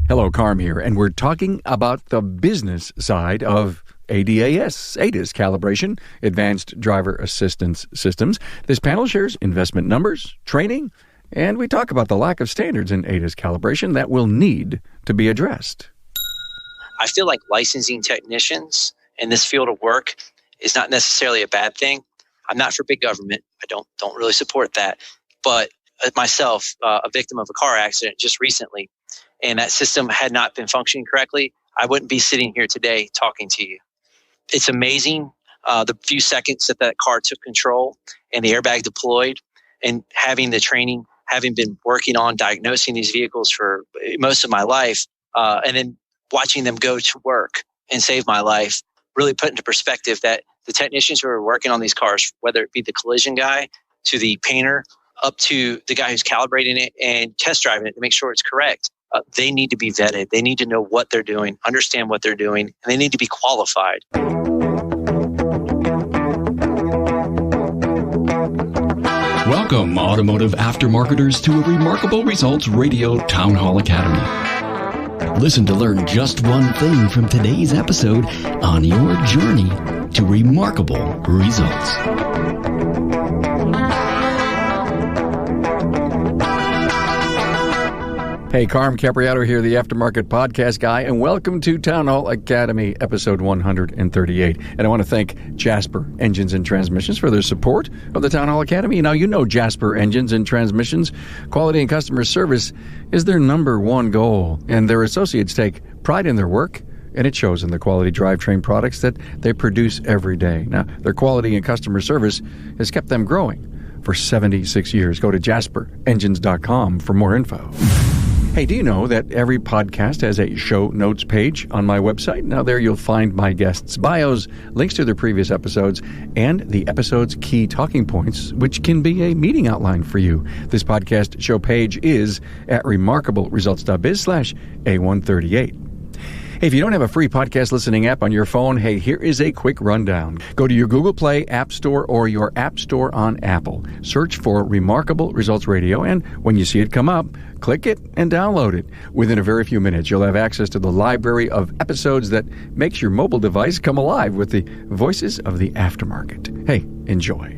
Hello, Carm here, and we're talking about the business side of ADAS calibration, Advanced Driver Assistance Systems. This panel shares investment numbers, training, and we talk about the lack of standards in ADAS calibration that will need to be addressed. I feel like licensing technicians in this field of work is not necessarily a bad thing. I'm not for big government. I don't really support that. But myself, a victim of a car accident just recently, and that system had not been functioning correctly, I wouldn't be sitting here today talking to you. It's amazing the few seconds that car took control and the airbag deployed, and having the training, having been working on diagnosing these vehicles for most of my life, and then watching them go to work and save my life, really put into perspective that the technicians who are working on these cars, whether it be the collision guy to the painter, up to the guy who's calibrating it and test driving it to make sure it's correct, they need to be vetted. They need to know what they're doing, understand what they're doing, and they need to be qualified. Welcome, automotive aftermarketers, to a Remarkable Results Radio Town Hall Academy. Listen to learn just one thing from today's episode on your journey to remarkable results. Hey, Carm Capriato here, the Aftermarket Podcast Guy, and welcome to Town Hall Academy, episode 138. And I want to thank Jasper Engines and Transmissions for their support of the Town Hall Academy. Now, you know Jasper Engines and Transmissions. Quality and customer service is their number one goal, and their associates take pride in their work, and it shows in the quality drivetrain products that they produce every day. Now, their quality and customer service has kept them growing for 76 years. Go to jasperengines.com for more info. Hey, do you know that every podcast has a show notes page on my website? Now, there you'll find my guests' bios, links to their previous episodes, and the episode's key talking points, which can be a meeting outline for you. This podcast show page is at remarkableresults.biz/A138. Hey, if you don't have a free podcast listening app on your phone, hey, here is a quick rundown. Go to your Google Play App Store or your App Store on Apple. Search for Remarkable Results Radio, and when you see it come up, click it and download it. Within a very few minutes, you'll have access to the library of episodes that makes your mobile device come alive with the voices of the aftermarket. Hey, enjoy.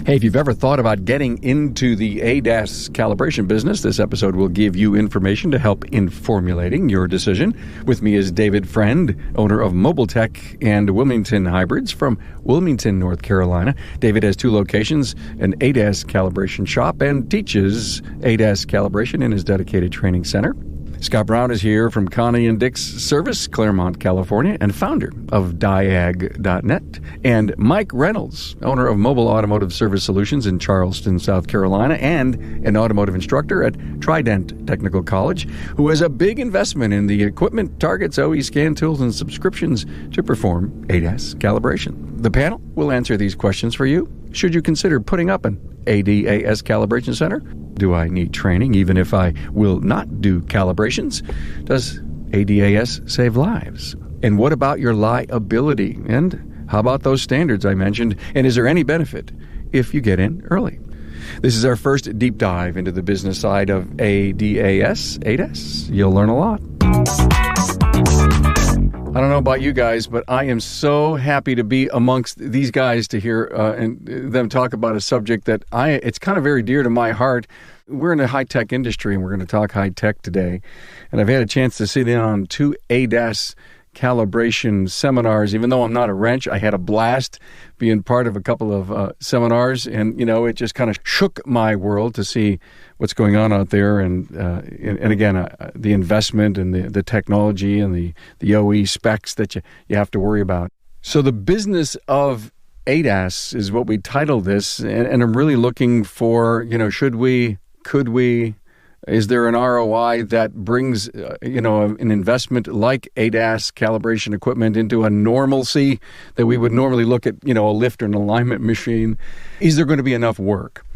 Hey, if you've ever thought about getting into the ADAS calibration business, this episode will give you information to help in formulating your decision. With me is David Friend, owner of Mobile Tech and Wilmington Hybrids from Wilmington, North Carolina. David has two locations, an ADAS calibration shop, and teaches ADAS calibration in his dedicated training center. Scott Brown is here from Connie and Dick's Service, Claremont, California, and founder of Diag.net. And Mike Reynolds, owner of Mobile Automotive Service Solutions in Charleston, South Carolina, and an automotive instructor at Trident Technical College, who has a big investment in the equipment, targets, OE scan tools, and subscriptions to perform ADAS calibration. The panel will answer these questions for you. Should you consider putting up an ADAS calibration center? Do I need training even if I will not do calibrations? Does ADAS save lives? And what about your liability? And how about those standards I mentioned? And is there any benefit if you get in early? This is our first deep dive into the business side of ADAS. You'll learn a lot. I don't know about you guys, but I am so happy to be amongst these guys to hear and them talk about a subject that it's kind of very dear to my heart. We're in a high-tech industry, and we're going to talk high-tech today. And I've had a chance to sit in on two ADAS calibration seminars. Even though I'm not a wrench, I had a blast being part of a couple of seminars, and it just kind of shook my world to see what's going on out there, and again, the investment and the technology and the OE specs that you have to worry about. So the business of ADAS is what we titled this, and I'm really looking for, should we, could we, is there an ROI that brings, an investment like ADAS calibration equipment into a normalcy that we would normally look at, a lift or an alignment machine? Is there going to be enough work?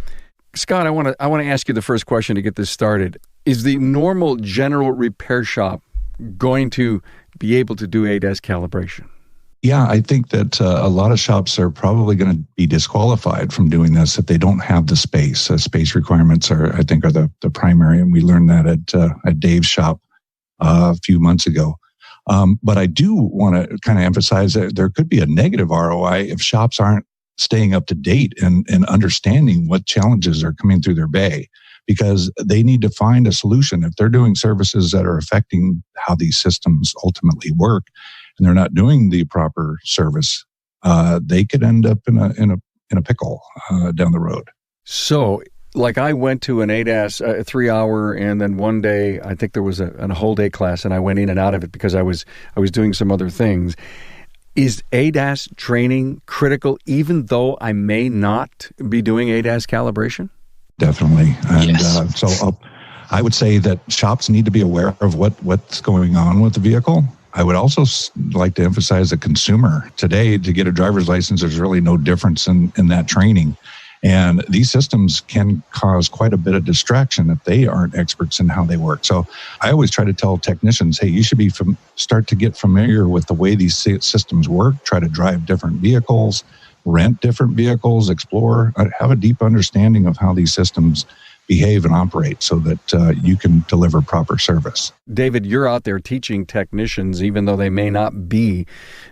Scott, I want to ask you the first question to get this started. Is the normal general repair shop going to be able to do ADAS calibration? Yeah, I think that a lot of shops are probably going to be disqualified from doing this if they don't have the space. Space requirements are the primary, and we learned that at Dave's shop a few months ago. But I do want to kind of emphasize that there could be a negative ROI if shops aren't staying up to date and understanding what challenges are coming through their bay, because they need to find a solution. If they're doing services that are affecting how these systems ultimately work and they're not doing the proper service, they could end up in a pickle down the road. So, like I went to an ADAS 3-hour, and then one day I think there was a whole day class, and I went in and out of it because I was doing some other things. Is ADAS training critical, even though I may not be doing ADAS calibration? Definitely, and Yes. so I would say that shops need to be aware of what's going on with the vehicle. I would also like to emphasize the consumer. Today, to get a driver's license, there's really no difference in that training. And these systems can cause quite a bit of distraction if they aren't experts in how they work. So I always try to tell technicians, hey, you should start to get familiar with the way these systems work, try to drive different vehicles, rent different vehicles, explore, have a deep understanding of how these systems behave and operate so that you can deliver proper service. David, you're out there teaching technicians, even though they may not be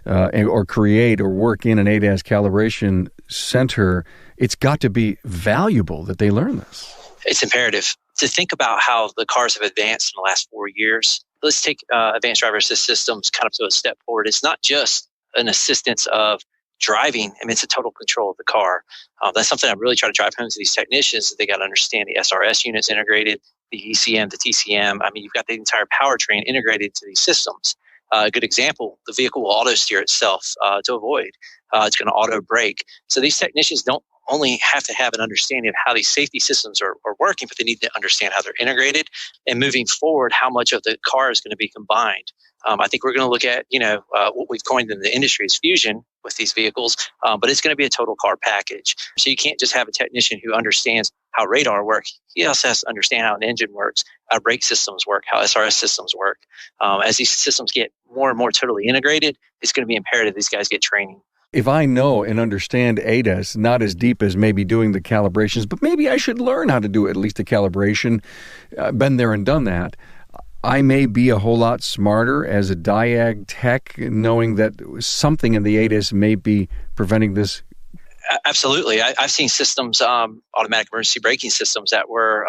or create or work in an ADAS calibration center. It's got to be valuable that they learn this. It's imperative to think about how the cars have advanced in the last 4 years. Let's take advanced driver assist systems kind of to a step forward. It's not just an assistance of driving. I mean, it's a total control of the car. That's something I really try to drive home to these technicians, that they got to understand the SRS units integrated, the ECM, the TCM. I mean, you've got the entire powertrain integrated to these systems. A good example, the vehicle will auto steer itself to avoid. It's going to auto brake. So these technicians don't only have to have an understanding of how these safety systems are working, but they need to understand how they're integrated, and moving forward, how much of the car is going to be combined. I think we're going to look at, what we've coined in the industry as fusion with these vehicles, but it's going to be a total car package. So you can't just have a technician who understands how radar works. He also has to understand how an engine works, how brake systems work, how SRS systems work. As these systems get more and more totally integrated, it's going to be imperative these guys get training. If I know and understand ADAS, not as deep as maybe doing the calibrations, but maybe I should learn how to do at least a calibration, been there and done that, I may be a whole lot smarter as a diag tech, knowing that something in the ADAS may be preventing this. Absolutely. I've seen systems, automatic emergency braking systems that were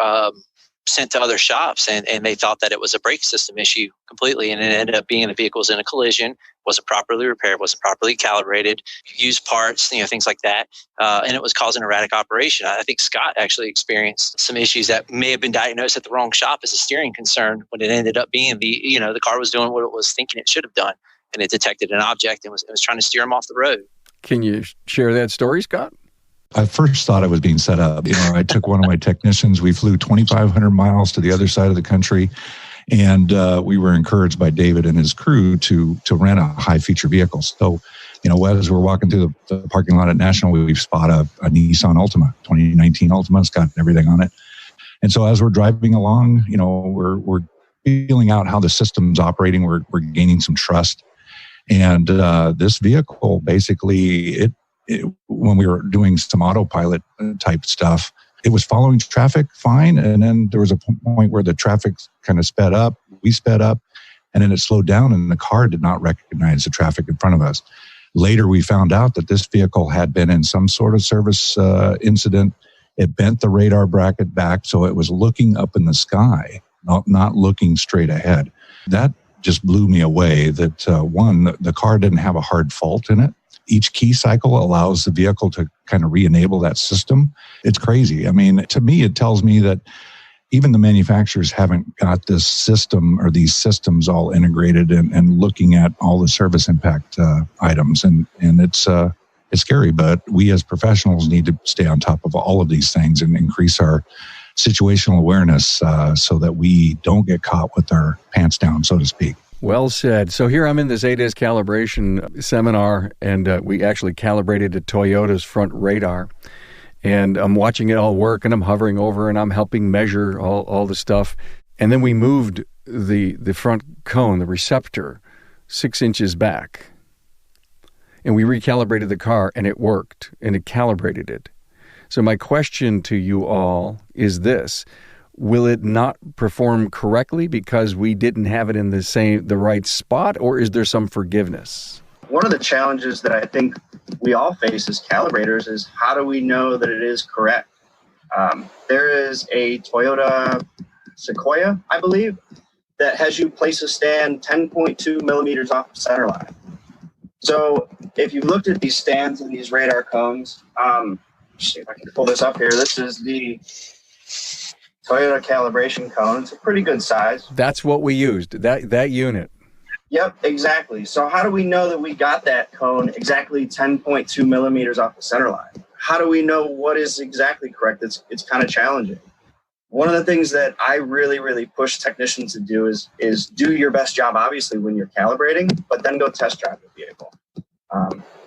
sent to other shops, and they thought that it was a brake system issue completely, and it ended up being the vehicle was in a collision, wasn't properly repaired, wasn't properly calibrated, used parts, things like that, and it was causing erratic operation. I think Scott actually experienced some issues that may have been diagnosed at the wrong shop as a steering concern, when it ended up being the car was doing what it was thinking it should have done, and it detected an object and was trying to steer him off the road. Can you share that story, Scott? I first thought I was being set up. I took one of my technicians. We flew 2,500 miles to the other side of the country, and we were encouraged by David and his crew to rent a high-feature vehicle. So, as we're walking through the parking lot at National, we spot a Nissan Altima, 2019 Altima. It's got everything on it. And so as we're driving along, we're feeling out how the system's operating. We're gaining some trust. And this vehicle, basically, when we were doing some autopilot type stuff, it was following traffic fine. And then there was a point where the traffic kind of sped up, we sped up, and then it slowed down, and the car did not recognize the traffic in front of us. Later, we found out that this vehicle had been in some sort of service incident. It bent the radar bracket back, so it was looking up in the sky, not looking straight ahead. That just blew me away that, one, the car didn't have a hard fault in it. Each key cycle allows the vehicle to kind of re-enable that system. It's crazy. I mean, to me, it tells me that even the manufacturers haven't got this system or these systems all integrated and looking at all the service impact items. And it's scary, but we as professionals need to stay on top of all of these things and increase our situational awareness so that we don't get caught with our pants down, so to speak. Well said. So here I'm in this ADAS calibration seminar, and we actually calibrated a Toyota's front radar. And I'm watching it all work, and I'm hovering over, and I'm helping measure all the stuff. And then we moved the front cone, the receptor, 6 inches back. And we recalibrated the car, and it worked, and it calibrated it. So my question to you all is this. will it not perform correctly because we didn't have it in the right spot, or is there some forgiveness? One of the challenges that I think we all face as calibrators is how do we know that it is correct? There is a Toyota Sequoia, I believe, that has you place a stand 10.2 millimeters off the center line. So if you've looked at these stands and these radar cones, see if I can pull this up here. This is the Toyota calibration cone. It's a pretty good size. That's what we used, that unit. Yep, exactly. So how do we know that we got that cone exactly 10.2 millimeters off the center line? How do we know what is exactly correct? It's kind of challenging. One of the things that I really, really push technicians to do is do your best job, obviously, when you're calibrating, but then go test drive the vehicle.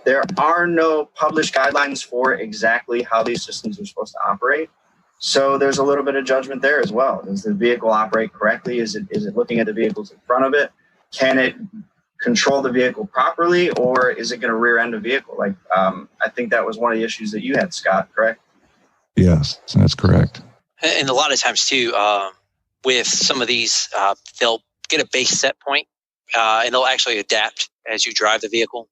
There are no published guidelines for exactly how these systems are supposed to operate. So there's a little bit of judgment there as well. Does the vehicle operate correctly? Is it looking at the vehicles in front of it? Can it control the vehicle properly, or is it going to rear end a vehicle? Like, I think that was one of the issues that you had, Scott, correct? Yes, that's correct. And a lot of times too, with some of these, they'll get a base set point, and they'll actually adapt as you drive the vehicle.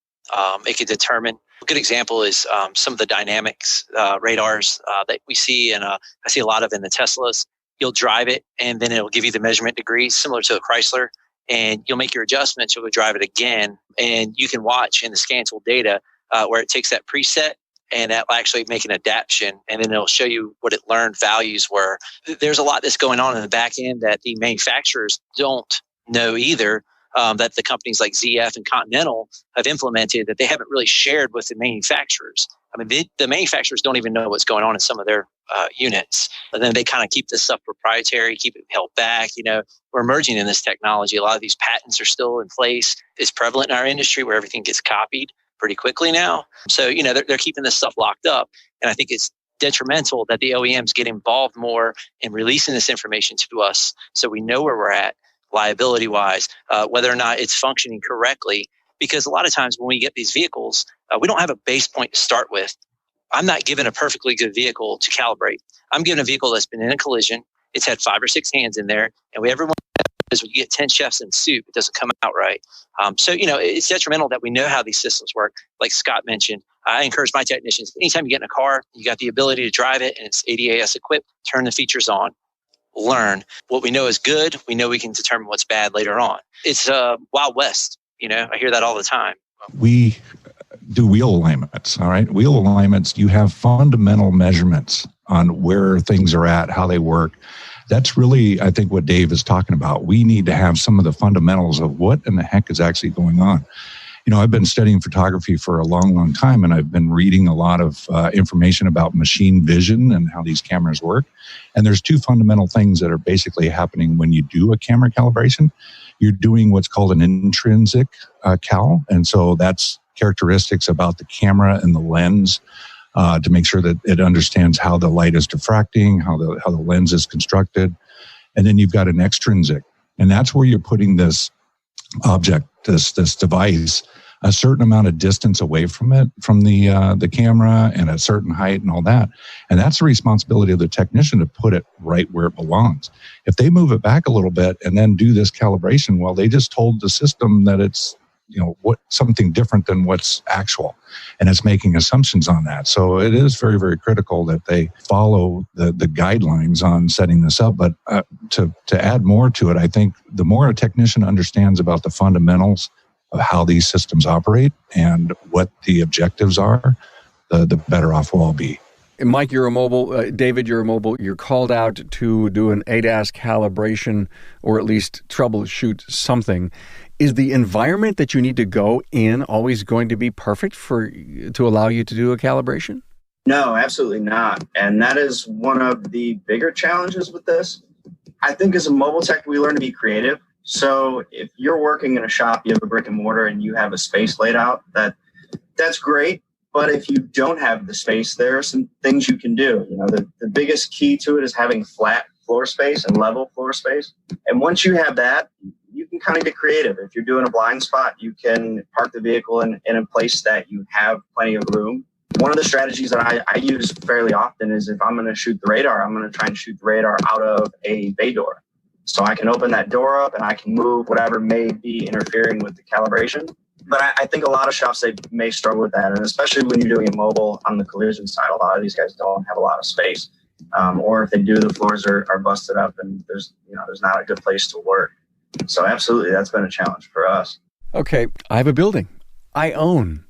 It can determine. A good example is some of the dynamics radars that we see, and I see a lot of in the Teslas. You'll drive it, and then it'll give you the measurement degrees, similar to a Chrysler, and you'll make your adjustments. You'll go drive it again, and you can watch in the scan tool data where it takes that preset, and that will actually make an adaptation, and then it'll show you what it learned values were. There's a lot that's going on in the back end that the manufacturers don't know either, that the companies like ZF and Continental have implemented that they haven't really shared with the manufacturers. I mean, the manufacturers don't even know what's going on in some of their units. And then they kind of keep this stuff proprietary, keep it held back. You know, we're emerging in this technology. A lot of these patents are still in place. It's prevalent in our industry where everything gets copied pretty quickly now. So, you know, they're keeping this stuff locked up. And I think it's detrimental that the OEMs get involved more in releasing this information to us so we know where we're at liability wise, whether or not it's functioning correctly. Because a lot of times when we get these vehicles, we don't have a base point to start with. I'm not given a perfectly good vehicle to calibrate. I'm given a vehicle that's been in a collision. It's had 5 or 6 hands in there. And everyone knows when you get 10 chefs in soup, it doesn't come out right. So, you know, it's detrimental that we know how these systems work. Like Scott mentioned, I encourage my technicians, anytime you get in a car, you got the ability to drive it and it's ADAS equipped, turn the features on. Learn what we know is good. We know we can determine what's bad later on. It's Wild West. You know, I hear that all the time. We do wheel alignments. All right. Wheel alignments, you have fundamental measurements on where things are at, how they work. That's really, I think, what Dave is talking about. We need to have some of the fundamentals of what in the heck is actually going on. You know, I've been studying photography for a long, long time, and I've been reading a lot of information about machine vision and how these cameras work. And there's 2 fundamental things that are basically happening when you do a camera calibration. You're doing what's called an intrinsic cal. And so that's characteristics about the camera and the lens to make sure that it understands how the light is diffracting, how the lens is constructed. And then you've got an extrinsic. And that's where you're putting this object, this device, a certain amount of distance away from it, from the camera, and a certain height and all that. And that's the responsibility of the technician to put it right where it belongs. If they move it back a little bit and then do this calibration, well, they just told the system that it's, you know, something different than what's actual, and it's making assumptions on that. So it is very, very critical that they follow the guidelines on setting this up. But to add more to it, I think the more a technician understands about the fundamentals of how these systems operate and what the objectives are, the better off we'll all be. And Mike, you're a mobile. David, you're a mobile. You're called out to do an ADAS calibration or at least troubleshoot something. Is the environment that you need to go in always going to be perfect to allow you to do a calibration? No, absolutely not. And that is one of the bigger challenges with this. I think as a mobile tech, we learn to be creative. So if you're working in a shop, you have a brick and mortar and you have a space laid out, that's great. But if you don't have the space, there are some things you can do. You know, the biggest key to it is having flat floor space and level floor space. And once you have that, you can kind of get creative. If you're doing a blind spot, you can park the vehicle in a place that you have plenty of room One of the strategies that I use fairly often is if I'm going to shoot the radar, I'm going to try and shoot the radar out of a bay door. So I can open that door up and I can move whatever may be interfering with the calibration. But I think a lot of shops, they may struggle with that. And especially when you're doing it mobile on the collision side, a lot of these guys don't have a lot of space. Or if they do, the floors are busted up and there's not a good place to work. So absolutely, that's been a challenge for us. Okay, I have a building I own.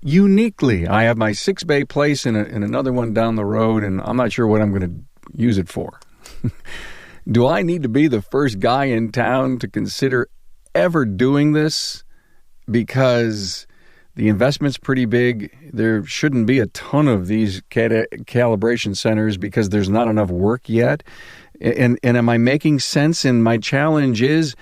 Uniquely, I have my 6-bay place and another one down the road, and I'm not sure what I'm going to use it for. Do I need to be the first guy in town to consider ever doing this? Because the investment's pretty big. There shouldn't be a ton of these calibration centers because there's not enough work yet. And am I making sense? And my challenge is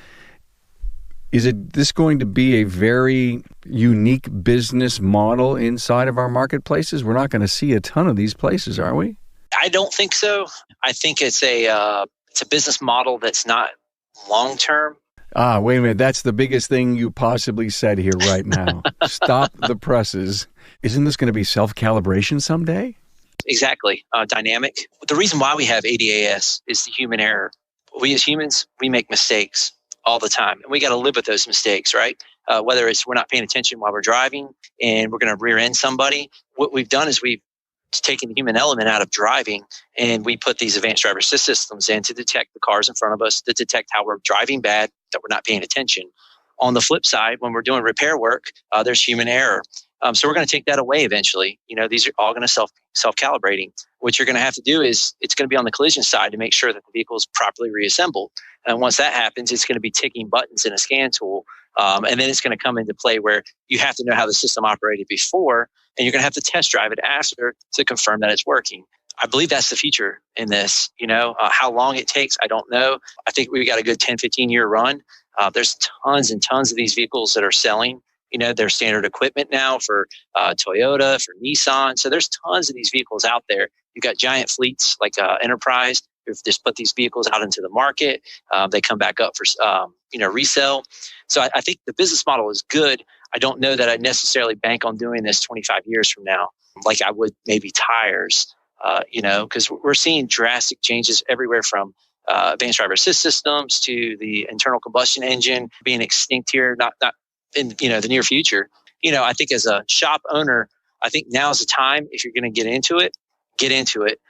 this going to be a very unique business model inside of our marketplaces? We're not going to see a ton of these places, are we? I don't think so. I think it's a business model that's not long-term. Wait a minute. That's the biggest thing you possibly said here right now. Stop the presses. Isn't this going to be self-calibration someday? Exactly. Dynamic. The reason why we have ADAS is the human error. We as humans, we make mistakes all the time. And we got to live with those mistakes, right? Whether it's we're not paying attention while we're driving and we're going to rear end somebody. What we've done is we've taken the human element out of driving, and we put these advanced driver assist systems in to detect the cars in front of us, to detect how we're driving bad, that we're not paying attention. On the flip side, when we're doing repair work, there's human error. So we're going to take that away eventually. These are all going to self-calibrating. What you're going to have to do is it's going to be on the collision side to make sure that the vehicle is properly reassembled. And once that happens, it's going to be ticking buttons in a scan tool. And then it's going to come into play where you have to know how the system operated before, and you're going to have to test drive it after to confirm that it's working. I believe that's the future in this. How long it takes, I don't know. I think we've got a good 10, 15-year run. There's tons and tons of these vehicles that are selling. They're standard equipment now for Toyota, for Nissan. So there's tons of these vehicles out there. You've got giant fleets like Enterprise who've just put these vehicles out into the market. They come back up for resale. So I think the business model is good. I don't know that I'd necessarily bank on doing this 25 years from now, like I would maybe tires, because we're seeing drastic changes everywhere from advanced driver assist systems to the internal combustion engine being extinct here, not in the near future. I think as a shop owner, I think now's the time. If you're going to get into it, get into it.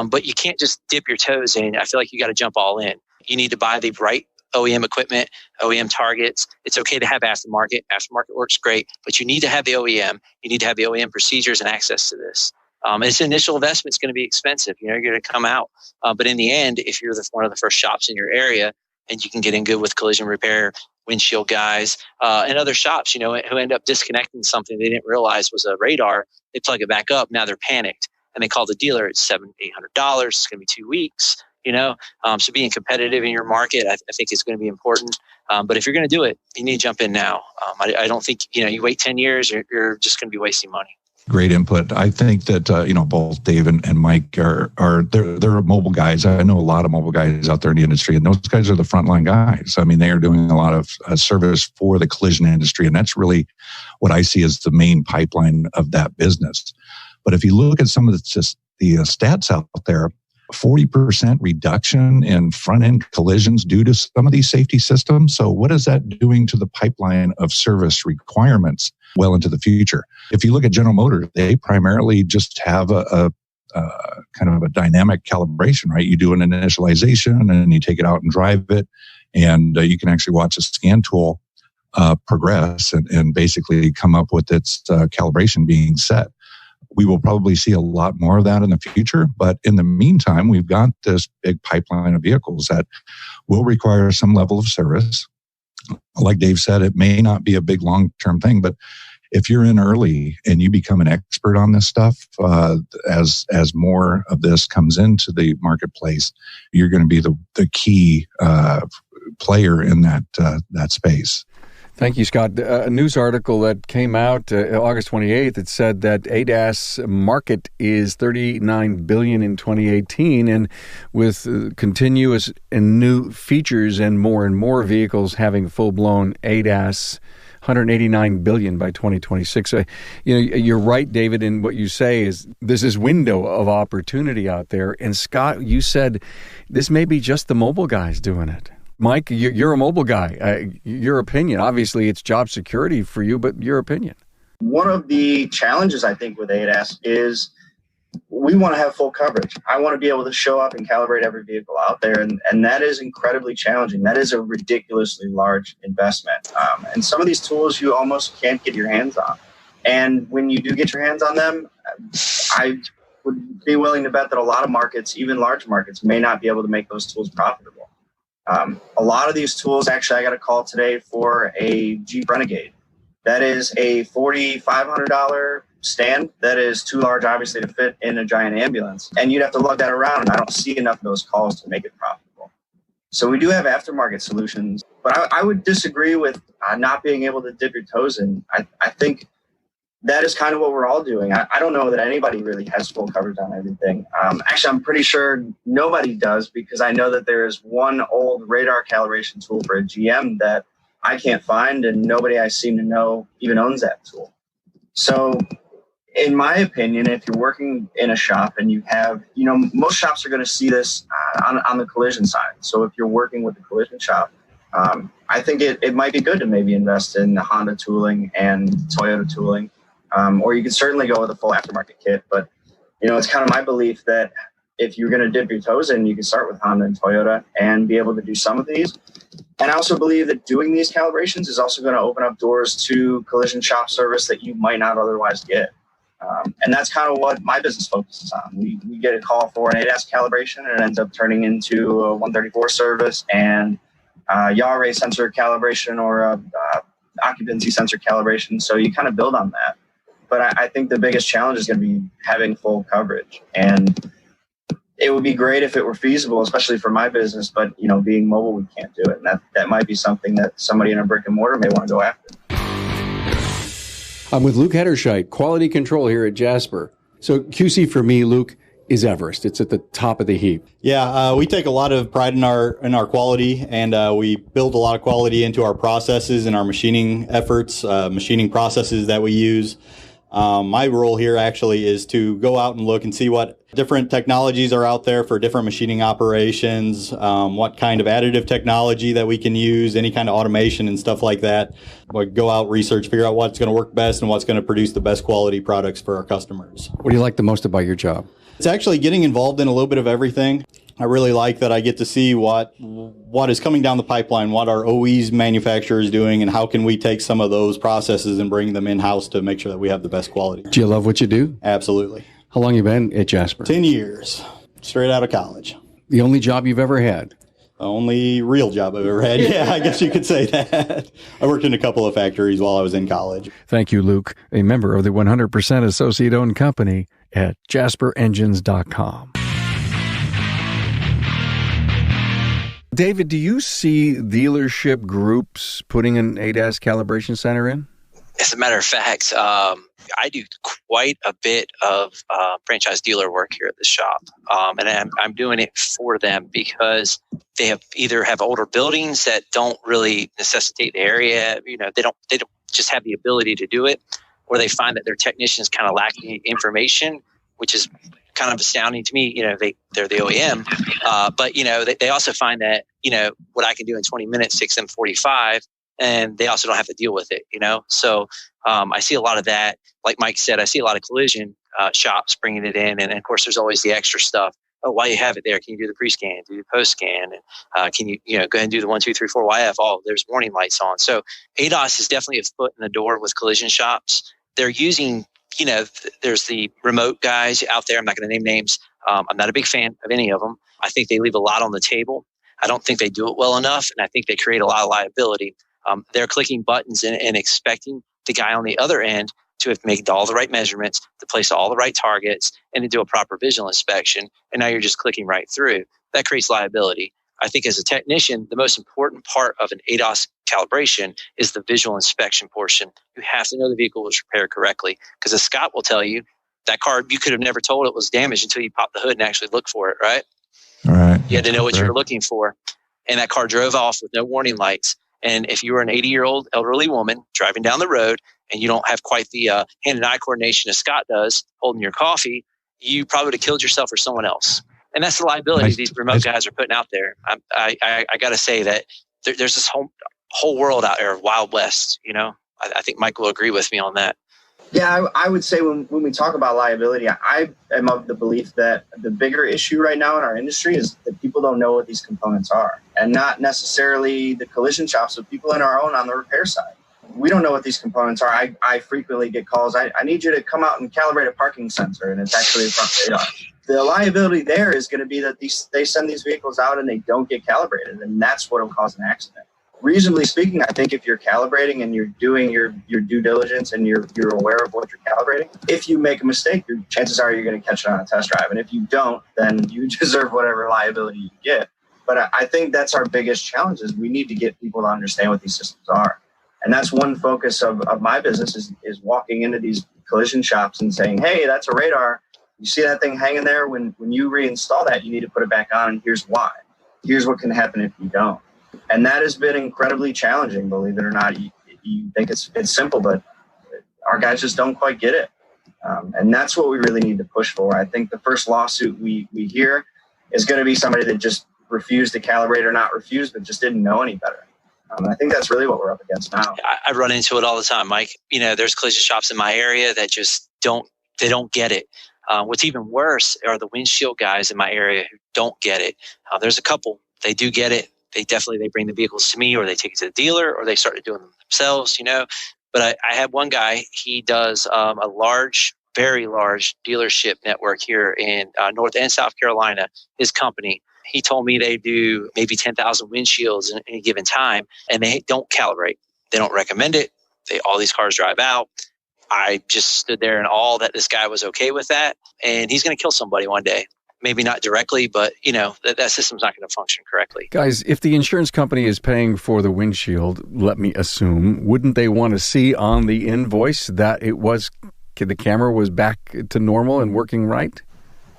But you can't just dip your toes in. I feel like you got to jump all in. You need to buy the right OEM equipment, OEM targets. It's okay to have aftermarket. Aftermarket works great, but you need to have the OEM. You need to have the OEM procedures and access to this. Its initial investment is going to be expensive. You're going to come out. But in the end, if you're one of the first shops in your area and you can get in good with collision repair, windshield guys, and other shops, who end up disconnecting something they didn't realize was a radar, they plug it back up. Now they're panicked and they call the dealer. It's $700-800. It's going to be 2 weeks. So being competitive in your market, I think is going to be important. But if you're going to do it, you need to jump in now. I don't think, you wait 10 years, you're just going to be wasting money. Great input. I think that, both Dave and Mike they're mobile guys. I know a lot of mobile guys out there in the industry, and those guys are the frontline guys. I mean, they are doing a lot of service for the collision industry, and that's really what I see as the main pipeline of that business. But if you look at some of the stats out there, 40% reduction in front-end collisions due to some of these safety systems. So what is that doing to the pipeline of service requirements well into the future? If you look at General Motors, they primarily just have a kind of a dynamic calibration, right? You do an initialization and you take it out and drive it, and you can actually watch a scan tool progress and basically come up with its calibration being set. We will probably see a lot more of that in the future. But in the meantime, we've got this big pipeline of vehicles that will require some level of service. Like Dave said, it may not be a big long-term thing, but if you're in early and you become an expert on this stuff, as more of this comes into the marketplace, you're going to be the key player in that space. Thank you, Scott. A news article that came out August 28th, it said that ADAS market is $39 billion in 2018, and with continuous and new features and more vehicles having full-blown ADAS, $189 billion by 2026. You're right, David, in what you say is there's this window of opportunity out there. And Scott, you said this may be just the mobile guys doing it. Mike, you're a mobile guy. Your opinion, obviously it's job security for you, but your opinion. One of the challenges I think with ADAS is we want to have full coverage. I want to be able to show up and calibrate every vehicle out there. And that is incredibly challenging. That is a ridiculously large investment. And some of these tools you almost can't get your hands on. And when you do get your hands on them, I would be willing to bet that a lot of markets, even large markets, may not be able to make those tools profitable. A lot of these tools, actually, I got a call today for a Jeep Renegade. That is a $4,500 stand that is too large, obviously, to fit in a giant ambulance. And you'd have to lug that around. And I don't see enough of those calls to make it profitable. So we do have aftermarket solutions. But I would disagree with not being able to dip your toes in. I think that is kind of what we're all doing. I don't know that anybody really has full coverage on everything. Actually, I'm pretty sure nobody does, because I know that there is one old radar calibration tool for a GM that I can't find, and nobody I seem to know even owns that tool. So in my opinion, if you're working in a shop and you have, most shops are going to see this on the collision side. So if you're working with a collision shop, I think it might be good to maybe invest in the Honda tooling and Toyota tooling. Or you can certainly go with a full aftermarket kit. But, it's kind of my belief that if you're going to dip your toes in, you can start with Honda and Toyota and be able to do some of these. And I also believe that doing these calibrations is also going to open up doors to collision shop service that you might not otherwise get. And that's kind of what my business focuses on. We get a call for an ADAS calibration, and it ends up turning into a 134 service and yaw array sensor calibration or occupancy sensor calibration. So you kind of build on that. But I think the biggest challenge is going to be having full coverage. And it would be great if it were feasible, especially for my business. But, being mobile, we can't do it. And that might be something that somebody in a brick and mortar may want to go after. I'm with Luke Hederscheit, quality control here at Jasper. So QC for me, Luke, is Everest. It's at the top of the heap. Yeah, we take a lot of pride in our quality, and we build a lot of quality into our processes and our machining efforts, machining processes that we use. My role here actually is to go out and look and see what different technologies are out there for different machining operations, what kind of additive technology that we can use, any kind of automation and stuff like that. We'll go out, research, figure out what's going to work best and what's going to produce the best quality products for our customers. What do you like the most about your job? It's actually getting involved in a little bit of everything. I really like that I get to see what is coming down the pipeline, what our OE's manufacturer is doing, and how can we take some of those processes and bring them in-house to make sure that we have the best quality. Do you love what you do? Absolutely. How long have you been at Jasper? 10 years, straight out of college. The only job you've ever had? The only real job I've ever had. Yeah, I guess you could say that. I worked in a couple of factories while I was in college. Thank you, Luke, a member of the 100% associate-owned company at jasperengines.com. David, do you see dealership groups putting an ADAS calibration center in? As a matter of fact, I do quite a bit of franchise dealer work here at the shop, and I'm doing it for them because they either have older buildings that don't really necessitate the area. They don't just have the ability to do it, or they find that their technicians kind of lack the information, which is kind of astounding to me. They're the OEM, but they also find that what I can do in 20 minutes takes them 45. And they also don't have to deal with it, So I see a lot of that. Like Mike said, I see a lot of collision shops bringing it in. And of course, there's always the extra stuff. Oh, while you have it there, can you do the pre-scan, do the post-scan? And can you go ahead and do the 1, 2, 3, 4 YF? Oh, there's warning lights on. So ADAS is definitely a foot in the door with collision shops. They're using, there's the remote guys out there. I'm not going to name names. I'm not a big fan of any of them. I think they leave a lot on the table. I don't think they do it well enough. And I think they create a lot of liability. They're clicking buttons and expecting the guy on the other end to have made all the right measurements, to place all the right targets, and to do a proper visual inspection. And now you're just clicking right through. That creates liability. I think as a technician, the most important part of an ADAS calibration is the visual inspection portion. You have to know the vehicle was repaired correctly. Because as Scott will tell you, that car, you could have never told it was damaged until you popped the hood and actually looked for it, right? All right. You had to know what you were looking for. And that car drove off with no warning lights. And if you were an 80-year-old elderly woman driving down the road and you don't have quite the hand and eye coordination as Scott does holding your coffee, you probably would have killed yourself or someone else. And that's the liability these remote guys are putting out there. I got to say that there's this whole world out there of Wild West. I think Mike will agree with me on that. Yeah, I would say when we talk about liability, I am of the belief that the bigger issue right now in our industry is that people don't know what these components are, and not necessarily the collision shops, but people on the repair side. We don't know what these components are. I frequently get calls. I need you to come out and calibrate a parking sensor, and it's actually a front radar. The liability there is going to be that they send these vehicles out and they don't get calibrated, and that's what will cause an accident. Reasonably speaking, I think if you're calibrating and you're doing your due diligence and you're aware of what you're calibrating, if you make a mistake, your chances are you're going to catch it on a test drive. And if you don't, then you deserve whatever liability you get. But I think that's our biggest challenge is we need to get people to understand what these systems are. And that's one focus of my business is walking into these collision shops and saying, hey, that's a radar. You see that thing hanging there? When you reinstall that, you need to put it back on, and here's why. Here's what can happen if you don't. And that has been incredibly challenging, believe it or not. You think it's simple, but our guys just don't quite get it. And that's what we really need to push for. I think the first lawsuit we hear is going to be somebody that just refused to calibrate, or not refused, but just didn't know any better. I think that's really what we're up against now. I run into it all the time, Mike. There's collision shops in my area that just don't get it. What's even worse are the windshield guys in my area who don't get it. There's a couple. They do get it. They bring the vehicles to me, or they take it to the dealer, or they start doing them themselves, But I had one guy, he does a very large dealership network here in North and South Carolina, his company. He told me they do maybe 10,000 windshields in a given time, and they don't calibrate. They don't recommend it. All these cars drive out. I just stood there in awe that this guy was okay with that, and he's going to kill somebody one day. Maybe not directly, but, that system's not going to function correctly. Guys, if the insurance company is paying for the windshield, let me assume, wouldn't they want to see on the invoice that the camera was back to normal and working right?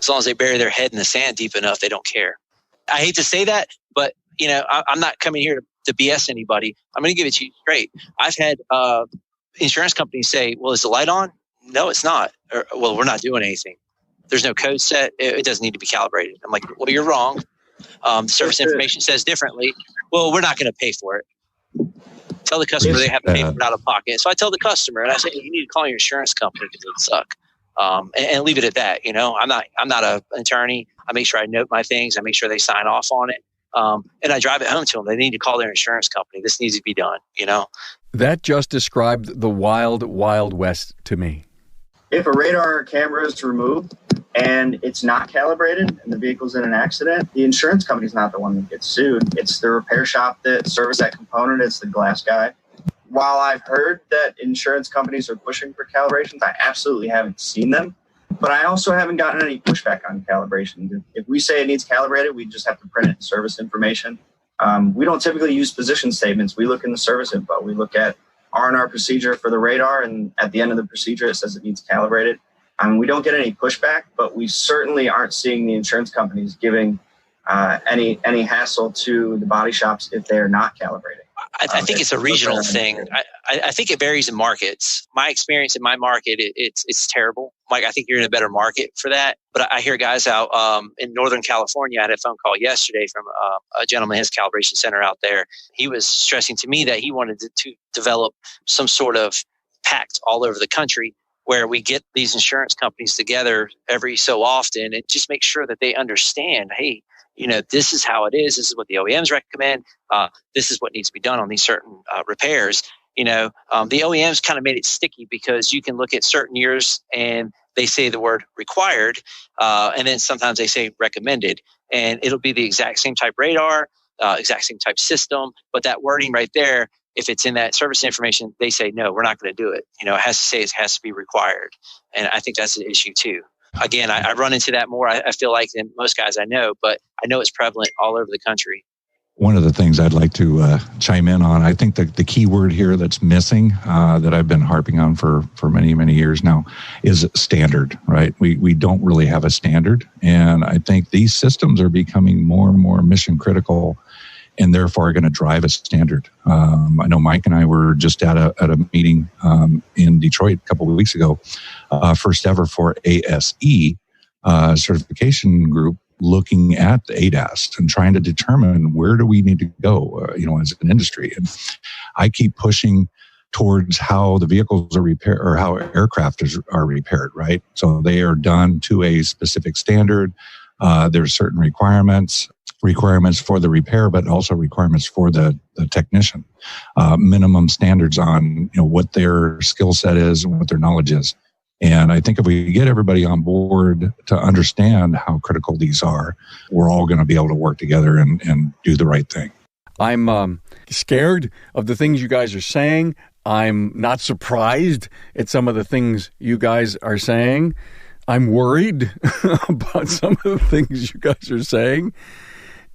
As long as they bury their head in the sand deep enough, they don't care. I hate to say that, but, I'm not coming here to BS anybody. I'm going to give it to you straight. I've had insurance companies say, well, is the light on? No, it's not. Or, well, we're not doing anything. There's no code set. It doesn't need to be calibrated. I'm like, well, you're wrong. Service information says differently. Well, we're not going to pay for it. Tell the customer they have to pay for it out of pocket. So I tell the customer, and I say, you need to call your insurance company because it suck. And leave it at that. I'm not an attorney. I make sure I note my things. I make sure they sign off on it. And I drive it home to them. They need to call their insurance company. This needs to be done. That just described the wild, wild west to me. If a radar camera is removed and it's not calibrated and the vehicle's in an accident, the insurance company's not the one that gets sued. It's the repair shop that serviced that component. It's the glass guy. While I've heard that insurance companies are pushing for calibrations, I absolutely haven't seen them. But I also haven't gotten any pushback on calibration. If we say it needs calibrated, we just have to print it in service information. We don't typically use position statements. We look in the service info. We look at R&R procedure for the radar, and at the end of the procedure, it says it needs calibrated. We don't get any pushback, but we certainly aren't seeing the insurance companies giving any hassle to the body shops if they are not calibrating. I think it's a regional thing. I think it varies in markets. My experience in my market, it's terrible. Mike, I think you're in a better market for that. But I hear guys out in Northern California. I had a phone call yesterday from a gentleman in his calibration center out there. He was stressing to me that he wanted to develop some sort of pact all over the country where we get these insurance companies together every so often and just make sure that they understand, hey, this is how it is. This is what the OEMs recommend. This is what needs to be done on these certain repairs. The OEMs kind of made it sticky because you can look at certain years and they say the word required, and then sometimes they say recommended, and it'll be the exact same type radar, exact same type system, but that wording right there, if it's in that service information, they say, no, we're not going to do it. It has to say it has to be required. And I think that's an issue too. Again, I run into that more, I feel like, than most guys I know, but I know it's prevalent all over the country. One of the things I'd like to chime in on, I think the key word here that's missing, that I've been harping on for many, many years now, is standard, right? We don't really have a standard. And I think these systems are becoming more and more mission critical. and therefore are going to drive a standard. I know Mike and I were just at a meeting in Detroit a couple of weeks ago, first ever for ASE certification group, looking at the ADAS and trying to determine where do we need to go, as an industry. And I keep pushing towards how the vehicles are repaired, or how aircraft are repaired, right? So they are done to a specific standard. There's certain requirements for the repair, but also requirements for the technician, minimum standards on what their skill set is and what their knowledge is. And I think if we get everybody on board to understand how critical these are, we're all going to be able to work together and do the right thing. I'm scared of the things you guys are saying. I'm not surprised at some of the things you guys are saying. I'm worried about some of the things you guys are saying.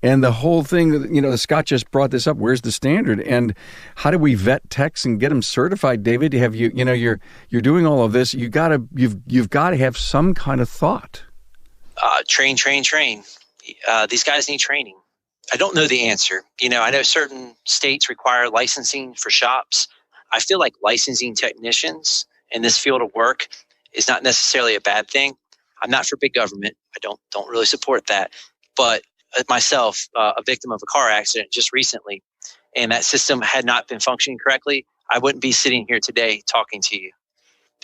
And the whole thing, Scott just brought this up. Where's the standard? And how do we vet techs and get them certified? David, have you're doing all of this. You've got to have some kind of thought. Train. These guys need training. I don't know the answer. I know certain states require licensing for shops. I feel like licensing technicians in this field of work is not necessarily a bad thing. I'm not for big government. I don't really support that. But myself, a victim of a car accident just recently, and that system had not been functioning correctly, I wouldn't be sitting here today talking to you.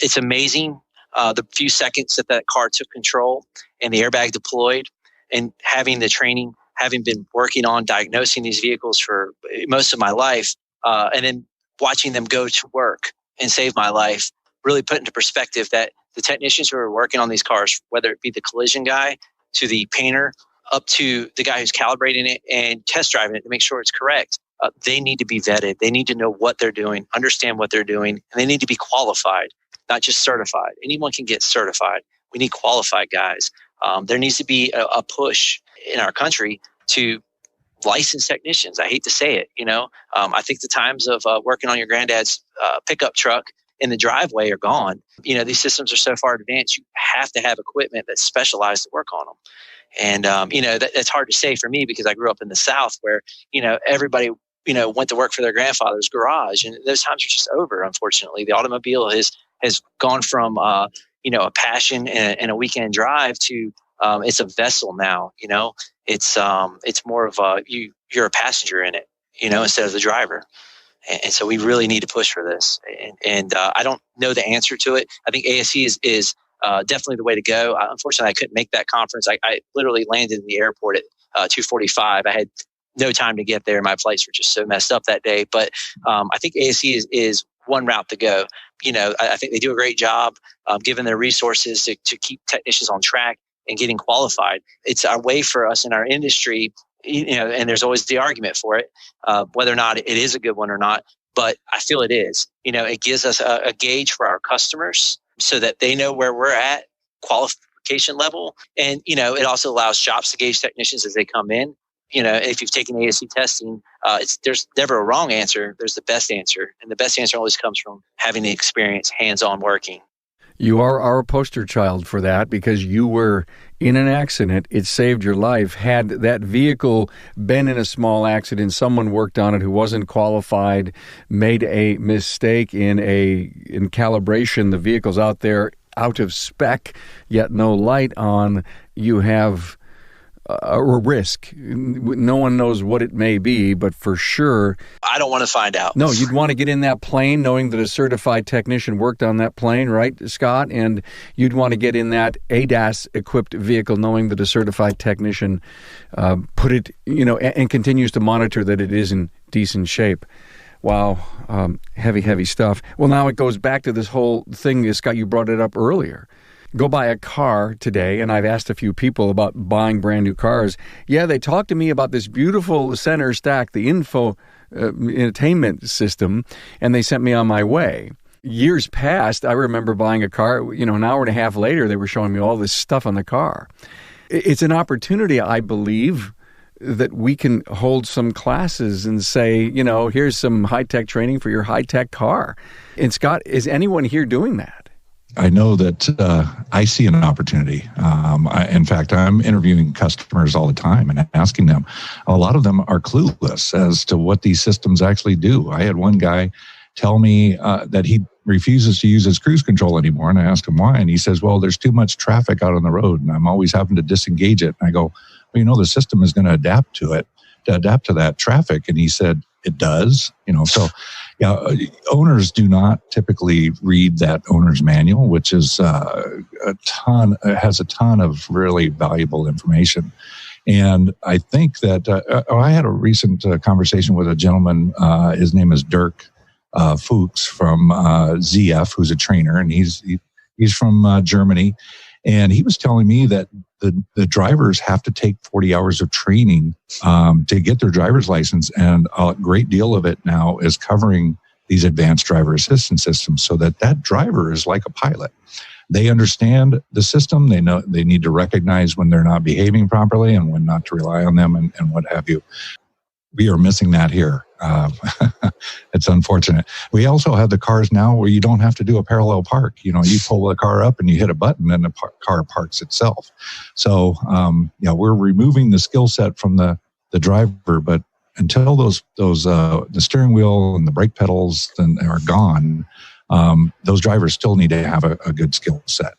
It's amazing the few seconds that car took control and the airbag deployed, and having the training, having been working on diagnosing these vehicles for most of my life, and then watching them go to work and save my life, really put into perspective that the technicians who are working on these cars, whether it be the collision guy to the painter, up to the guy who's calibrating it and test driving it to make sure it's correct, they need to be vetted. They need to know what they're doing, understand what they're doing, and they need to be qualified, not just certified. Anyone can get certified. We need qualified guys. There needs to be a push in our country to licensed technicians. I hate to say it, I think the times of working on your granddad's pickup truck in the driveway are gone. These systems are so far advanced, you have to have equipment that's specialized to work on them. And, that's hard to say for me because I grew up in the South where, everybody, went to work for their grandfather's garage, and those times are just over. Unfortunately, the automobile has gone from, a passion and a weekend drive to, it's a vessel now, it's more of you're a passenger in it, instead of the driver. And so we really need to push for this. And I don't know the answer to it. I think ASE is definitely the way to go. Unfortunately, I couldn't make that conference. I literally landed in the airport at 2:45. I had no time to get there. My flights were just so messed up that day. But I think ASE is one route to go. I think they do a great job given their resources to keep technicians on track and getting qualified. It's our way for us in our industry, and there's always the argument for it, whether or not it is a good one or not. But I feel it is. It gives us a gauge for our customers so that they know where we're at, qualification level. And, it also allows shops to gauge technicians as they come in. If you've taken ASE testing, there's never a wrong answer. There's the best answer. And the best answer always comes from having the experience, hands-on working. You are our poster child for that because you were in an accident. It saved your life. Had that vehicle been in a small accident, someone worked on it who wasn't qualified, made a mistake in calibration, the vehicle's out there out of spec, yet no light on, you have a risk. No one knows what it may be, but for sure... I don't want to find out. No, you'd want to get in that plane knowing that a certified technician worked on that plane, right, Scott? And you'd want to get in that ADAS-equipped vehicle knowing that a certified technician put it, and continues to monitor that it is in decent shape. Wow, heavy stuff. Well, now it goes back to this whole thing, Scott, you brought it up earlier. Go buy a car today, and I've asked a few people about buying brand new cars. Yeah, they talked to me about this beautiful center stack, the infotainment system, and they sent me on my way. Years past, I remember buying a car, an hour and a half later, they were showing me all this stuff on the car. It's an opportunity, I believe, that we can hold some classes and say, here's some high-tech training for your high-tech car. And Scott, is anyone here doing that? I know that I see an opportunity. In fact, I'm interviewing customers all the time and asking them. A lot of them are clueless as to what these systems actually do. I had one guy tell me that he refuses to use his cruise control anymore, and I asked him why, and he says, well, there's too much traffic out on the road, and I'm always having to disengage it. And I go, well, the system is going to adapt to that traffic. And he said, it does, so owners do not typically read that owner's manual, which is has a ton of really valuable information. And I think that I had a recent conversation with a gentleman. His name is Dirk Fuchs from ZF, who's a trainer, and he's from Germany. And he was telling me that the drivers have to take 40 hours of training to get their driver's license. And a great deal of it now is covering these advanced driver assistance systems so that driver is like a pilot. They understand the system. They know they need to recognize when they're not behaving properly and when not to rely on them and what have you. We are missing that here. It's unfortunate. We also have the cars now where you don't have to do a parallel park. You pull the car up and you hit a button and the car parks itself. So, we're removing the skill set from the driver, but until the steering wheel and the brake pedals are gone, those drivers still need to have a good skill set.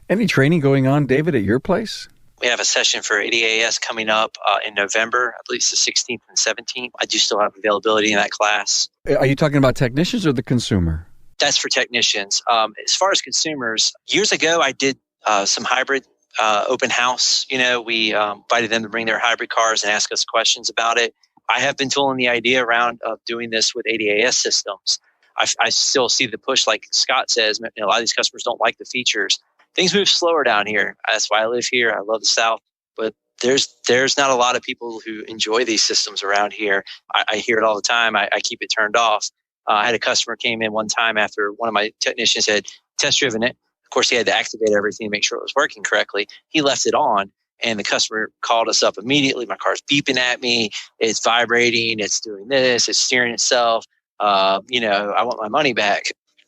Any training going on, David, at your place? We have a session for ADAS coming up in November. I believe it's the 16th and 17th. I do still have availability in that class. Are you talking about technicians or the consumer? That's for technicians. As far as consumers, years ago, I did some hybrid open house. We invited them to bring their hybrid cars and ask us questions about it. I have been tooling the idea around of doing this with ADAS systems. I still see the push, like Scott says. A lot of these customers don't like the features. Things move slower down here. That's why I live here. I love the South, but there's not a lot of people who enjoy these systems around here. I hear it all the time. I keep it turned off. I had a customer came in one time after one of my technicians had test driven it. Of course, he had to activate everything to make sure it was working correctly. He left it on, and the customer called us up immediately. My car's beeping at me. It's vibrating. It's doing this. It's steering itself. I want my money back.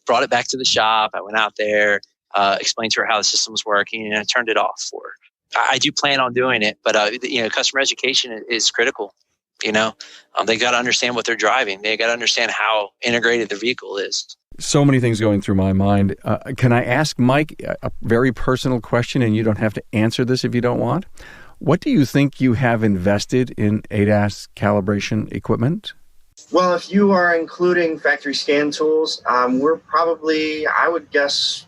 Brought it back to the shop. I went out there. Explained to her how the system was working, and I turned it off for her. I do plan on doing it, but customer education is critical. They got to understand what they're driving. They got to understand how integrated the vehicle is. So many things going through my mind. Can I ask Mike a very personal question, and you don't have to answer this if you don't want? What do you think you have invested in ADAS calibration equipment? Well, if you are including factory scan tools, we're probably, I would guess,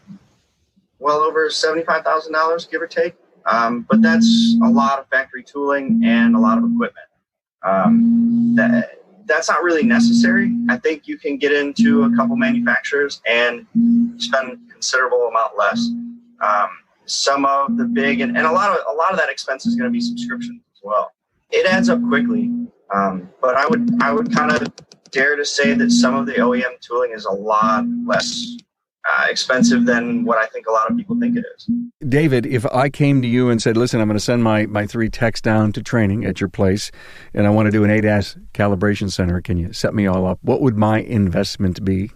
well over $75,000, give or take. But that's a lot of factory tooling and a lot of equipment. That's not really necessary. I think you can get into a couple manufacturers and spend considerable amount less. Some of the big and a lot of that expense is going to be subscriptions as well. It adds up quickly. But I would kind of dare to say that some of the OEM tooling is a lot less expensive than what I think a lot of people think it is. David, if I came to you and said, listen, I'm going to send my 3 techs down to training at your place, and I want to do an ADAS calibration center, can you set me all up? What would my investment be?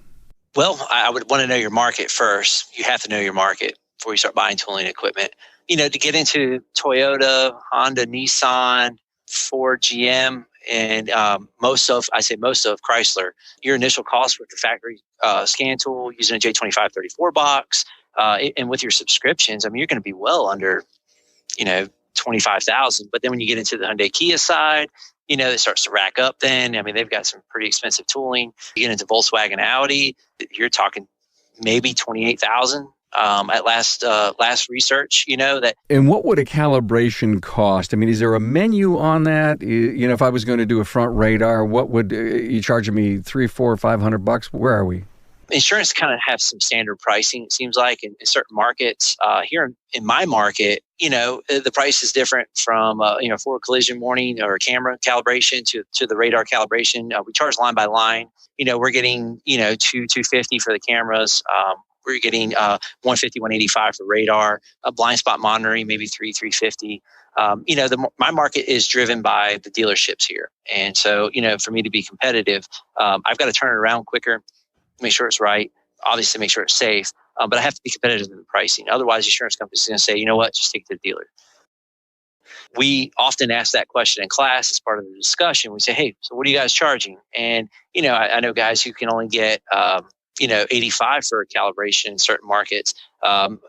Well, I would want to know your market first. You have to know your market before you start buying tooling equipment. To get into Toyota, Honda, Nissan, Ford, GM, and most of Chrysler, your initial cost with the factory scan tool, using a J2534 box, and with your subscriptions, you're going to be well under, $25,000. But then when you get into the Hyundai Kia side, it starts to rack up then. They've got some pretty expensive tooling. You get into Volkswagen, Audi, you're talking maybe $28,000. At last research, that. And what would a calibration cost? Is there a menu on that? If I was going to do a front radar, what would you charging me? $300, $400, $500? Where are we? Insurance kind of have some standard pricing. It seems like in certain markets. Here in my market, the price is different from for a collision warning or camera calibration to the radar calibration. We charge line by line. We're getting $250 for the cameras. We're getting $150, $185 for radar, blind spot monitoring, maybe $350. My market is driven by the dealerships here. And so, for me to be competitive, I've got to turn it around quicker, make sure it's right, obviously make sure it's safe. but I have to be competitive in the pricing. Otherwise, the insurance company is going to say, you know what, just take it to the dealer. We often ask that question in class as part of the discussion. We say, hey, so what are you guys charging? And, I know guys who can only get, 85 for a calibration in certain markets.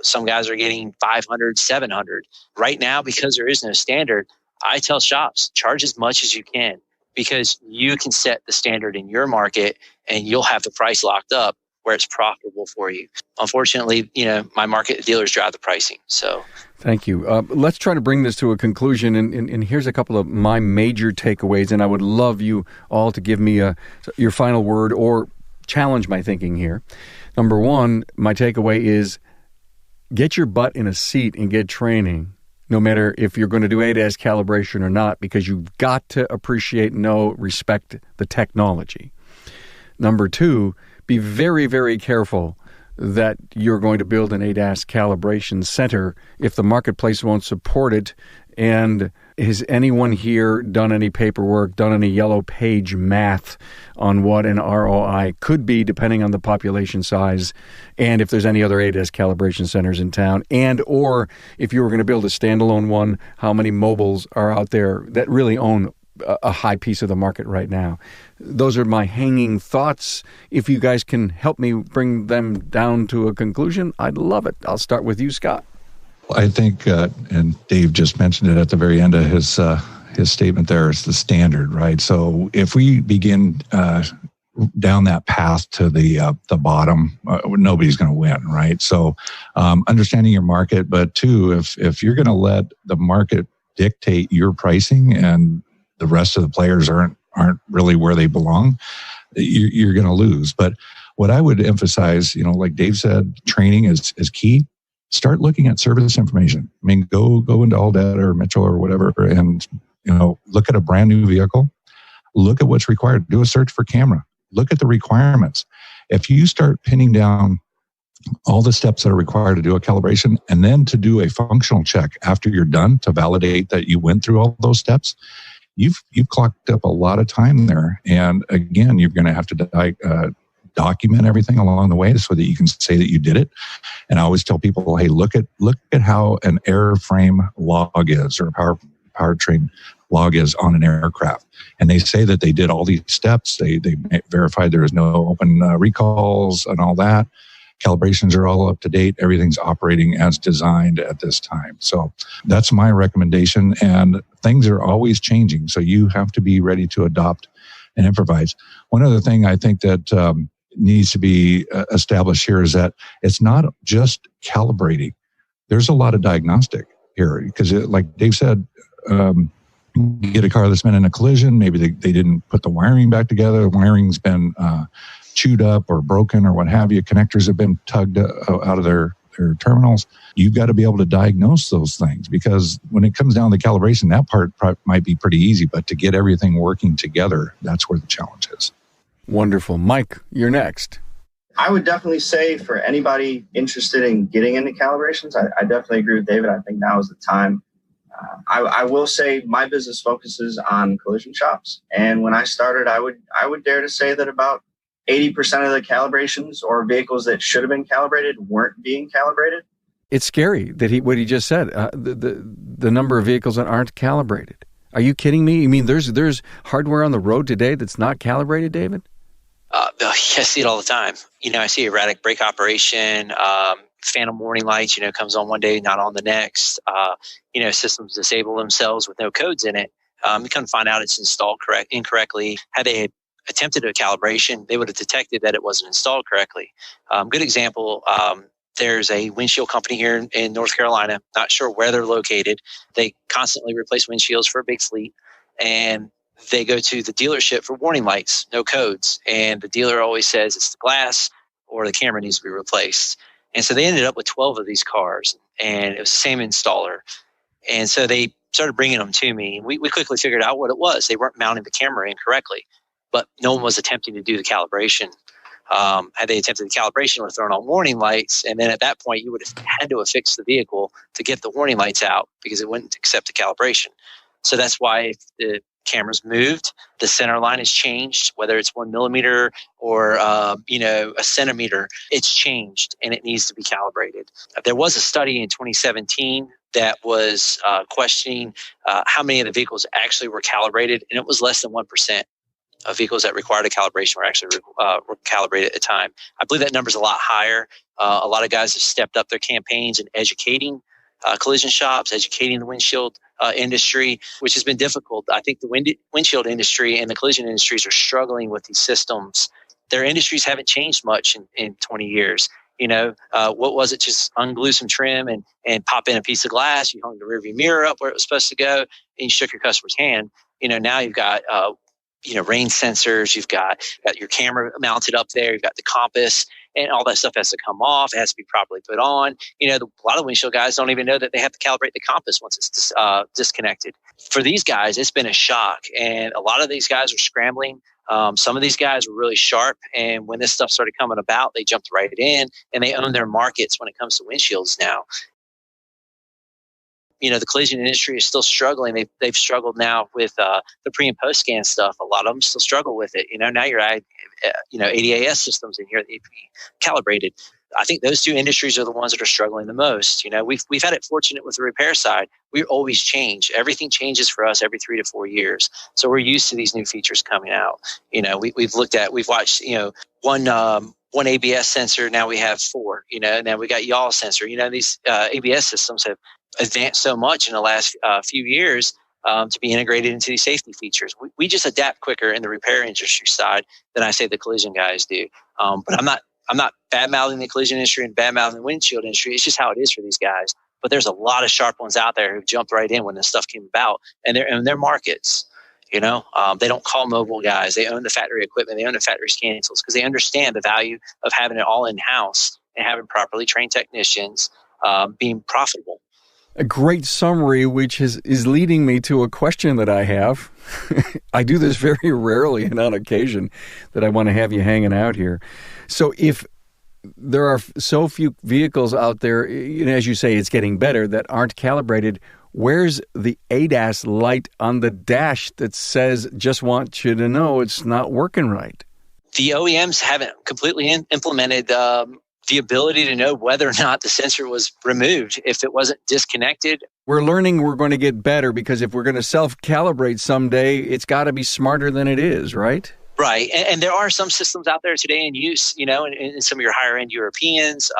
Some guys are getting 500, 700. Right now, because there is no standard, I tell shops, charge as much as you can because you can set the standard in your market and you'll have the price locked up where it's profitable for you. Unfortunately, my market dealers drive the pricing. So thank you. Let's try to bring this to a conclusion. And here's a couple of my major takeaways. And I would love you all to give me your final word or challenge my thinking here. Number one, my takeaway is get your butt in a seat and get training, no matter if you're going to do ADAS calibration or not, because you've got to appreciate, know, respect the technology. Number two, be very, very careful that you're going to build an ADAS calibration center if the marketplace won't support it. And has anyone here done any paperwork, done any yellow page math on what an ROI could be depending on the population size and if there's any other ADAS calibration centers in town? And or if you were going to build a standalone one, how many mobiles are out there that really own a high piece of the market right now? Those are my hanging thoughts. If you guys can help me bring them down to a conclusion, I'd love it. I'll start with you, Scott. I think, and Dave just mentioned it at the very end of his statement there, is the standard, right? So if we begin down that path to the bottom, nobody's going to win, right? So understanding your market, but two, if you're going to let the market dictate your pricing and the rest of the players aren't really where they belong, you're going to lose. But what I would emphasize, like Dave said, training is key. Start looking at service information. I mean, go into AllData or Mitchell or whatever, and look at a brand new vehicle. Look at what's required. Do a search for camera. Look at the requirements. If you start pinning down all the steps that are required to do a calibration, and then to do a functional check after you're done to validate that you went through all those steps, you've clocked up a lot of time there. And again, you're going to have to document everything along the way so that you can say that you did it. And I always tell people, hey, look at how an airframe log is, or a powertrain log is on an aircraft. And they say that they did all these steps. They verified there was no open recalls and all that. Calibrations are all up to date. Everything's operating as designed at this time. So that's my recommendation. And things are always changing. So you have to be ready to adopt and improvise. One other thing I think that needs to be established here is that it's not just calibrating. There's a lot of diagnostic here because, like Dave said, you get a car that's been in a collision. Maybe they didn't put the wiring back together. The wiring's been chewed up or broken or what have you. Connectors have been tugged out of their terminals. You've got to be able to diagnose those things, because when it comes down to calibration, that part might be pretty easy, but to get everything working together, that's where the challenge is. Wonderful. Mike, you're next. I would definitely say for anybody interested in getting into calibrations, I definitely agree with David. I think now is the time. I will say my business focuses on collision shops. And when I started, I would dare to say that about 80% of the calibrations or vehicles that should have been calibrated weren't being calibrated. It's scary that what he just said, the number of vehicles that aren't calibrated. Are you kidding me? You mean there's hardware on the road today that's not calibrated, David? I see it all the time. I see erratic brake operation, phantom warning lights, comes on one day, not on the next. Systems disable themselves with no codes in it. You come to find out it's installed incorrectly. Had they attempted a calibration, they would have detected that it wasn't installed correctly. Good example, there's a windshield company here in North Carolina, not sure where they're located. They constantly replace windshields for a big fleet, and they go to the dealership for warning lights, no codes. And the dealer always says it's the glass or the camera needs to be replaced. And so they ended up with 12 of these cars, and it was the same installer. And so they started bringing them to me. We quickly figured out what it was. They weren't mounting the camera incorrectly, but no one was attempting to do the calibration. Had they attempted the calibration, or thrown on warning lights, and then at that point, you would have had to have fixed the vehicle to get the warning lights out because it wouldn't accept the calibration. So that's why if the camera's moved, the center line has changed, whether it's 1 millimeter or a centimeter, it's changed and it needs to be calibrated. There was a study in 2017 that was questioning how many of the vehicles actually were calibrated, and it was less than 1% of vehicles that required a calibration were actually were calibrated at the time. I believe that number's a lot higher. A lot of guys have stepped up their campaigns in educating collision shops, educating the windshield industry, which has been difficult. I think the windshield industry and the collision industries are struggling with these systems. Their industries haven't changed much in 20 years. What was it? Just unglue some trim and pop in a piece of glass. You hung the rearview mirror up where it was supposed to go, and you shook your customer's hand. Now you've got rain sensors. You've got your camera mounted up there. You've got the compass, and all that stuff has to come off. It has to be properly put on. A lot of windshield guys don't even know that they have to calibrate the compass once it's disconnected. For these guys, it's been a shock, and a lot of these guys are scrambling. Some of these guys were really sharp, and when this stuff started coming about, they jumped right in, and they own their markets when it comes to windshields now. The collision industry is still struggling. They've struggled now with the pre and post scan stuff. A lot of them still struggle with it. Now you're ADAS systems in here that need to be calibrated. I think those two industries are the ones that are struggling the most. We've had it fortunate with the repair side. We always change. Everything changes for us every 3 to 4 years. So we're used to these new features coming out. We've watched, one ABS sensor. Now we have 4, now we got yaw sensor. These ABS systems have advanced so much in the last few years to be integrated into these safety features. We just adapt quicker in the repair industry side than I say the collision guys do. But I'm not bad-mouthing the collision industry and bad-mouthing the windshield industry. It's just how it is for these guys. But there's a lot of sharp ones out there who jumped right in when this stuff came about, and they're in their markets. They don't call mobile guys. They own the factory equipment. They own the factory cancels because they understand the value of having it all in-house and having properly trained technicians being profitable. A great summary, which is leading me to a question that I have. I do this very rarely and on occasion that I want to have you hanging out here. So if there are so few vehicles out there, as you say, it's getting better, that aren't calibrated, where's the ADAS light on the dash that says, just want you to know it's not working right? The OEMs haven't completely implemented the ability to know whether or not the sensor was removed if it wasn't disconnected. We're learning we're going to get better because if we're going to self-calibrate someday, it's got to be smarter than it is, right? Right. And there are some systems out there today in use, in some of your higher-end Europeans.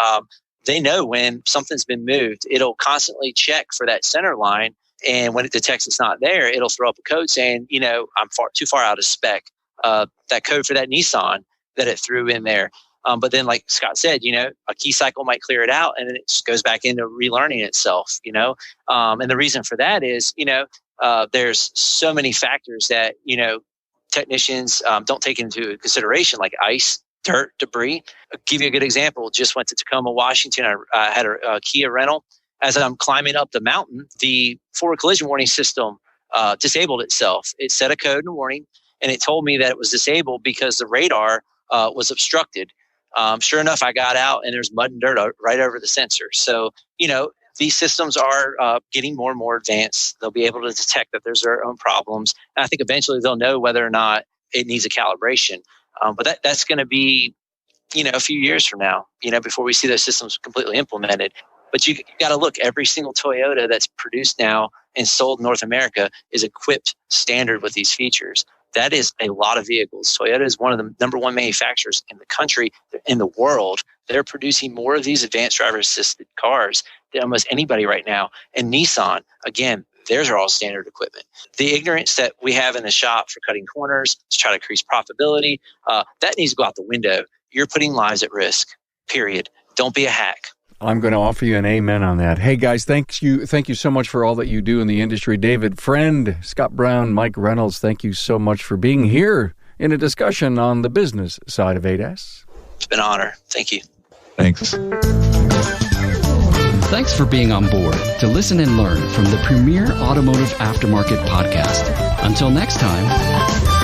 They know when something's been moved. It'll constantly check for that center line. And when it detects it's not there, it'll throw up a code saying, I'm too far out of spec. That code for that Nissan that it threw in there. But then, like Scott said, a key cycle might clear it out, and then it just goes back into relearning itself, And the reason for that is, there's so many factors that, technicians don't take into consideration, like ice, dirt, debris. I'll give you a good example. Just went to Tacoma, Washington. I had a Kia rental. As I'm climbing up the mountain, the forward collision warning system disabled itself. It set a code and warning, and it told me that it was disabled because the radar was obstructed. Sure enough, I got out and there's mud and dirt right over the sensor. So, these systems are getting more and more advanced. They'll be able to detect that there's their own problems. And I think eventually they'll know whether or not it needs a calibration. But that's going to be, a few years from now, before we see those systems completely implemented. But you got to look, every single Toyota that's produced now and sold in North America is equipped standard with these features. That is a lot of vehicles. Toyota is one of the number one manufacturers in the country, in the world. They're producing more of these advanced driver-assisted cars than almost anybody right now. And Nissan, again, theirs are all standard equipment. The ignorance that we have in the shop for cutting corners to try to increase profitability, that needs to go out the window. You're putting lives at risk, period. Don't be a hack. I'm going to offer you an amen on that. Hey, guys, thank you so much for all that you do in the industry. David Friend, Scott Brown, Mike Reynolds, thank you so much for being here in a discussion on the business side of ADAS. It's been an honor. Thank you. Thanks. Thanks for being on board to listen and learn from the premier automotive aftermarket podcast. Until next time.